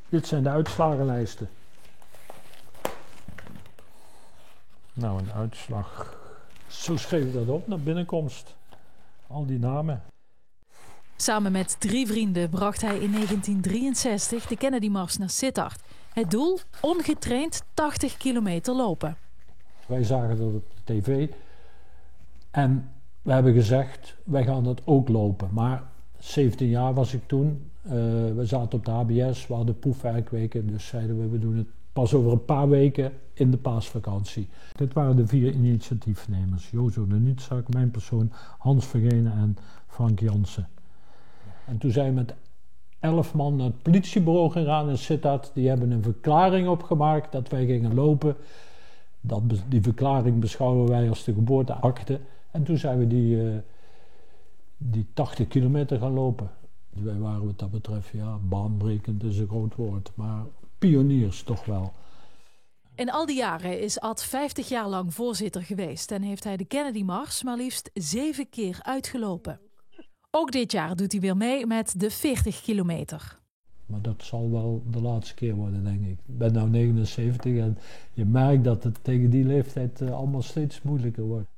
Dit zijn de uitslagenlijsten. Nou, een uitslag. Zo schreef ik dat op naar binnenkomst. Al die namen. Samen met 3 vrienden bracht hij in 1963 de Kennedy-mars naar Sittard. Het doel? Ongetraind 80 kilometer lopen. Wij zagen dat op de tv. En we hebben gezegd, wij gaan dat ook lopen. Maar 17 jaar was ik toen. We zaten op de HBS, we hadden proefwerkweken. Dus zeiden we doen het pas over een paar weken in de paasvakantie. Dit waren de 4 initiatiefnemers. Jozo de Nietzak, mijn persoon, Hans Vergenen en Frank Jansen. En toen zijn we met 11 man naar het politiebureau gegaan in Sittard. Die hebben een verklaring opgemaakt dat wij gingen lopen. Die verklaring beschouwen wij als de geboorteakte. En toen zijn we die 80 kilometer gaan lopen. Wij waren wat dat betreft, ja, baanbrekend is een groot woord, maar pioniers toch wel. In al die jaren is Ad 50 jaar lang voorzitter geweest en heeft hij de Kennedy-mars maar liefst 7 keer uitgelopen. Ook dit jaar doet hij weer mee met de 40 kilometer. Maar dat zal wel de laatste keer worden, denk ik. Ik ben nu 79 en je merkt dat het tegen die leeftijd allemaal steeds moeilijker wordt.